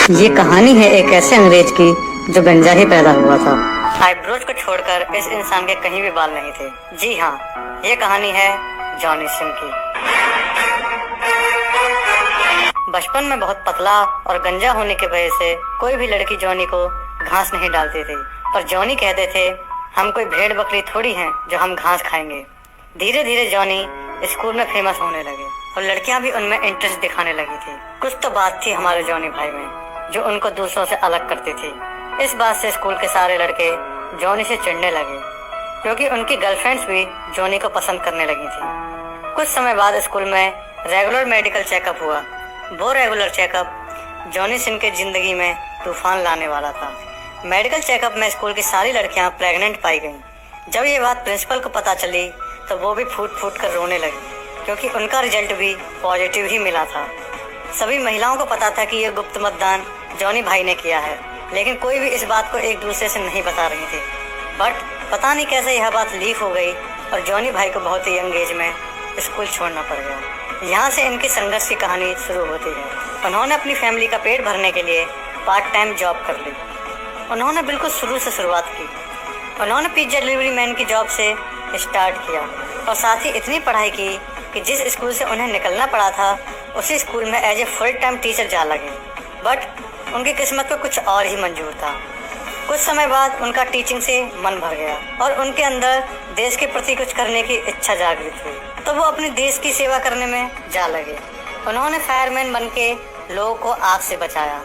ये कहानी है एक ऐसे अंग्रेज की जो गंजा ही पैदा हुआ था। आईब्रोज को छोड़कर इस इंसान के कहीं भी बाल नहीं थे। जी हाँ, ये कहानी है जॉनी सिन की। बचपन में बहुत पतला और गंजा होने की वजह से कोई भी लड़की जॉनी को घास नहीं डालती थी, पर जॉनी कहते थे हम कोई भेड़ बकरी थोड़ी हैं जो हम घास खाएंगे। धीरे धीरे जॉनी स्कूल में फेमस होने लगे और लड़कियां भी उनमें इंटरेस्ट दिखाने लगी थी। कुछ तो बात थी हमारे जॉनी भाई में जो उनको दूसरों से अलग करती थी। इस बात से स्कूल के सारे लड़के जॉनी से चिढ़ने लगे क्योंकि उनकी गर्लफ्रेंड्स भी जॉनी को पसंद करने लगी थी। कुछ समय बाद स्कूल में रेगुलर मेडिकल चेकअप हुआ। वो रेगुलर चेकअप जॉनी सिन के जिंदगी में तूफान लाने वाला था। मेडिकल चेकअप में स्कूल की सारी लड़कियां प्रेग्नेंट पाई गईं। जब ये बात प्रिंसिपल को पता चली तो वो भी फूट फूट कर रोने लगी क्योंकि उनका रिजल्ट भी पॉजिटिव ही मिला था। सभी महिलाओं को पता था कि ये गुप्त मतदान जॉनी भाई ने किया है, लेकिन कोई भी इस बात को एक दूसरे से नहीं बता रही थी। बट पता नहीं कैसे यह बात लीक हो गई और जॉनी भाई को बहुत ही यंग एज में स्कूल छोड़ना पड़ गया। यहाँ से इनकी संघर्ष की कहानी शुरू होती है। उन्होंने अपनी फैमिली का पेट भरने के लिए पार्ट टाइम जॉब कर ली। उन्होंने बिल्कुल शुरू से शुरुआत की। उन्होंने पिज्जा डिलीवरी मैन की जॉब से स्टार्ट किया और साथ ही इतनी पढ़ाई की कि जिस स्कूल से उन्हें निकलना पड़ा था उसी स्कूल में as a full time teacher जा लगे। बट उनकी किस्मत को कुछ और ही मंजूर था। कुछ समय बाद उनका टीचिंग से मन भर गया और उनके अंदर देश के प्रति कुछ करने की इच्छा जागृत हुई, तो वो अपने देश की सेवा करने में जा लगे। उन्होंने फायरमैन बन के लोगों को आग से बचाया।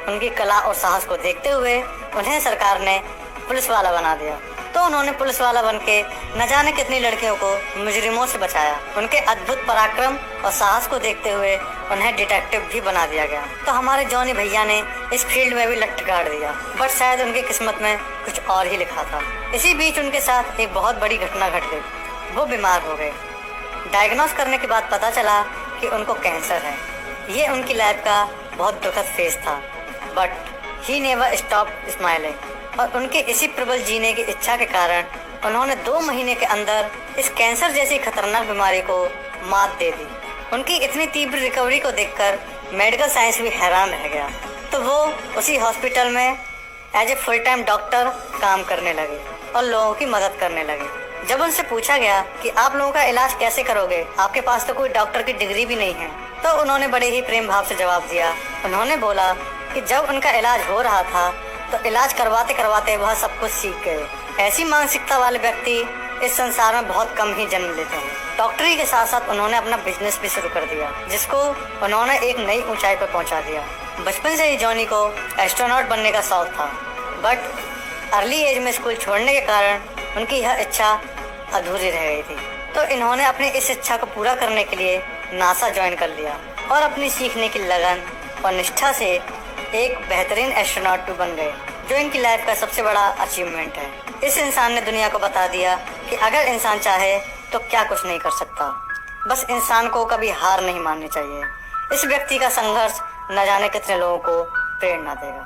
उनकी कला और साहस को देखते हुए उन्हें सरकार ने पुलिस वाला बना दिया, तो उन्होंने पुलिस वाला बनके न जाने कितनी लड़कियों को मुजरिमों से बचाया। उनके अद्भुत पराक्रम और साहस को देखते हुए उन्हें डिटेक्टिव भी बना दिया गया। तो हमारे जॉनी भैया ने इस फील्ड में भी लट गाड़ दिया, बट शायद उनकी किस्मत में कुछ और ही लिखा था। इसी बीच उनके साथ एक बहुत बड़ी घटना घट गई। वो बीमार हो गए। डायग्नोस करने के बाद पता चला कि उनको कैंसर है। ये उनकी लाइफ का बहुत दुखद फेज था, but he never stop smiling. और उनके इसी प्रबल जीने की इच्छा के कारण उन्होंने 2 महीने के अंदर इस कैंसर जैसी खतरनाक बीमारी को मात दे दी। उनकी इतनी तीव्र रिकवरी को देखकर मेडिकल साइंस भी हैरान रह गया, तो वो उसी हॉस्पिटल में as a full time doctor काम करने लगे और लोगों की मदद करने लगे। जब उनसे पूछा गया कि आप लोगों का इलाज कैसे करोगे, आपके पास तो कोई डॉक्टर की डिग्री भी नहीं है, तो उन्होंने बड़े ही प्रेम भाव से जवाब दिया। उन्होंने बोला कि जब उनका इलाज हो रहा था तो इलाज करवाते करवाते वह सब कुछ सीख गए। ऐसी मानसिकता वाले व्यक्ति इस संसार में बहुत कम ही जन्म लेते हैं। डॉक्टरी के साथ साथ उन्होंने अपना बिजनेस भी शुरू कर दिया, जिसको उन्होंने एक नई ऊंचाई पर पहुंचा दिया। बचपन से ही जॉनी को एस्ट्रोनॉट बनने का शौक था, बट अर्ली एज में स्कूल छोड़ने के कारण उनकी यह इच्छा अधूरी रह गई थी। तो इन्होंने अपनी इस इच्छा को पूरा करने के लिए नासा ज्वाइन कर लिया और अपनी सीखने की लगन और निष्ठा से एक बेहतरीन एस्ट्रोनॉट भी बन गए, जो इनकी लाइफ का सबसे बड़ा अचीवमेंट है। इस इंसान ने दुनिया को बता दिया कि अगर इंसान चाहे तो क्या कुछ नहीं कर सकता। बस इंसान को कभी हार नहीं माननी चाहिए। इस व्यक्ति का संघर्ष न जाने कितने लोगों को प्रेरणा देगा।